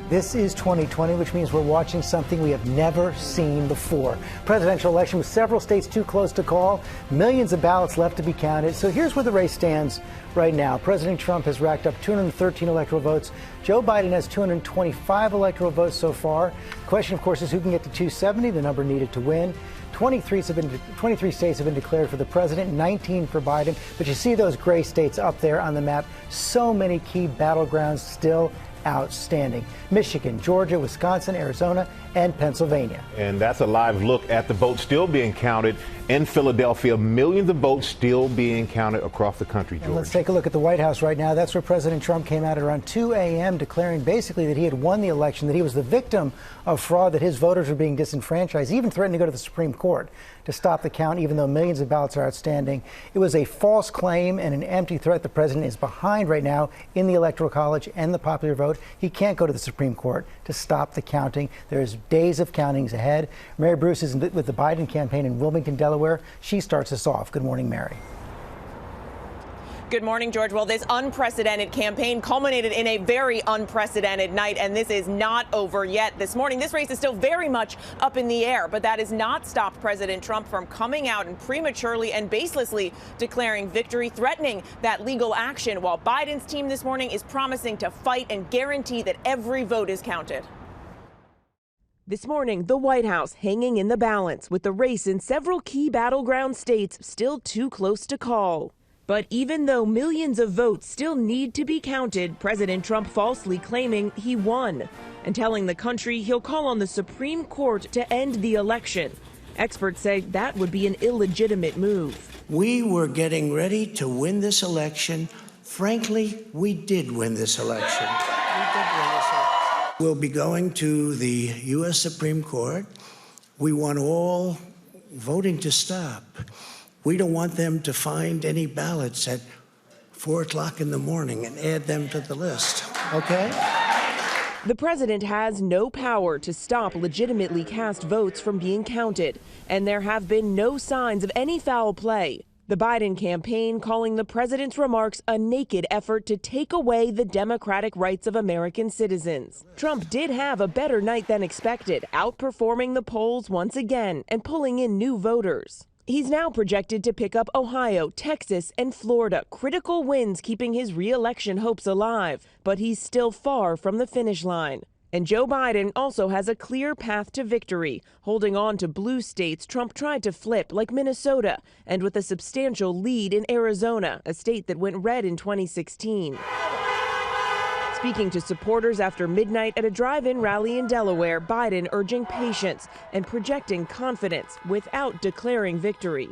This is 2020, which means we're watching something we have never seen before. Presidential election with several states too close to call, millions of ballots left to be counted. So here's where the race stands right now. President Trump has racked up 213 electoral votes. Joe Biden has 225 electoral votes so far. The question, of course, is who can get to 270, the number needed to win. 23 states have been declared for the president, 19 for Biden. But you see those gray states up there on the map. So many key battlegrounds still outstanding. Michigan, Georgia, Wisconsin, Arizona, and Pennsylvania. And that's a live look at the votes still being counted in Philadelphia. Millions of votes still being counted across the country, George. And let's take a look at the White House right now. That's where President Trump came out at around 2 a.m. declaring basically that he had won the election, that he was the victim of fraud, that his voters were being disenfranchised. He even threatened to go to the Supreme Court to stop the count, even though millions of ballots are outstanding. It was a false claim and an empty threat. The president is behind right now in the Electoral College and the popular vote. He can't go to the Supreme Court to stop the counting. There's days of countings ahead. Mary Bruce is with the Biden campaign in Wilmington, Delaware. She starts us off. Good morning, Mary. Good morning, George. Well, this unprecedented campaign culminated in a very unprecedented night, and this is not over yet. This morning, this race is still very much up in the air, but that has not stopped President Trump from coming out and prematurely and baselessly declaring victory, threatening that legal action, while Biden's team this morning is promising to fight and guarantee that every vote is counted. This morning, the White House hanging in the balance with the race in several key battleground states still too close to call. But even though millions of votes still need to be counted, President Trump falsely claiming he won and telling the country he'll call on the Supreme Court to end the election. Experts say that would be an illegitimate move. We were getting ready to win this election. Frankly, we did win this election. We'll be going to the U.S. Supreme Court. We want all voting to stop. We don't want them to find any ballots at 4 o'clock in the morning and add them to the list, okay? The president has no power to stop legitimately cast votes from being counted, and there have been no signs of any foul play. The Biden campaign calling the president's remarks a naked effort to take away the democratic rights of American citizens. Trump did have a better night than expected, outperforming the polls once again and pulling in new voters. He's now projected to pick up Ohio, Texas, and Florida, critical wins keeping his re-election hopes alive. But he's still far from the finish line. And Joe Biden also has a clear path to victory, holding on to blue states Trump tried to flip, like Minnesota, and with a substantial lead in Arizona, a state that went red in 2016. Speaking to supporters after midnight at a drive-in rally in Delaware, Biden urging patience and projecting confidence without declaring victory.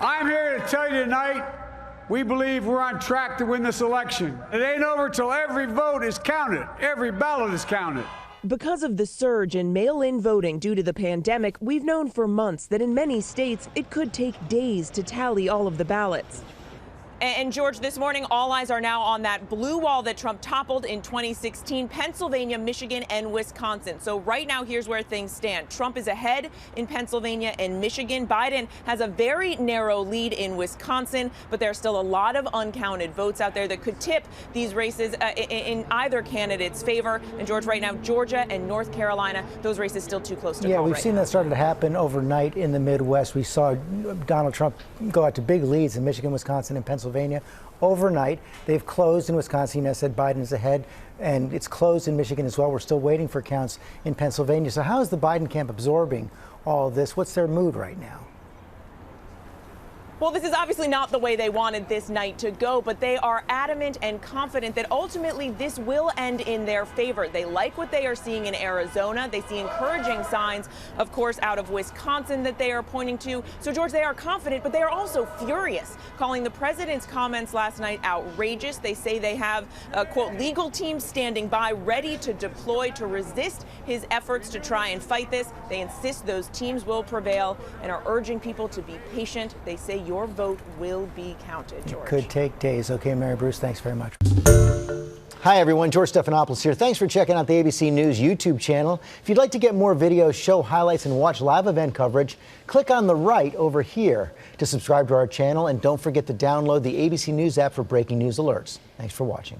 I'm here to tell you tonight, we believe we're on track to win this election. It ain't over till every vote is counted. Every ballot is counted. Because of the surge in mail-in voting due to the pandemic, we've known for months that in many states it could take days to tally all of the ballots. And George, this morning, all eyes are now on that blue wall that Trump toppled in 2016, Pennsylvania, Michigan, and Wisconsin. So right now, here's where things stand. Trump is ahead in Pennsylvania and Michigan. Biden has a very narrow lead in Wisconsin, but there's still a lot of uncounted votes out there that could tip these races in either candidate's favor. And George, right now, Georgia and North Carolina, those races still too close to call. Yeah, we've seen that started to happen overnight in the Midwest. We saw Donald Trump go out to big leads in Michigan, Wisconsin, and Pennsylvania. Overnight, they've closed in Wisconsin. As said, Biden is ahead, and it's closed in Michigan as well. We're still waiting for counts in Pennsylvania. So how is the Biden camp absorbing all of this? What's their mood right now? Well, this is obviously not the way they wanted this night to go, but they are adamant and confident that ultimately this will end in their favor. They like what they are seeing in Arizona. They see encouraging signs, of course, out of Wisconsin that they are pointing to. So, George, they are confident, but they are also furious, calling the president's comments last night outrageous. They say they have, quote, legal teams standing by ready to deploy to resist his efforts to try and fight this. They insist those teams will prevail and are urging people to be patient. They say your vote will be counted, George. It could take days. Okay, Mary Bruce, thanks very much. Hi, everyone. George Stephanopoulos here. Thanks for checking out the ABC News YouTube channel. If you'd like to get more videos, show highlights, and watch live event coverage, click on the right over here to subscribe to our channel. And don't forget to download the ABC News app for breaking news alerts. Thanks for watching.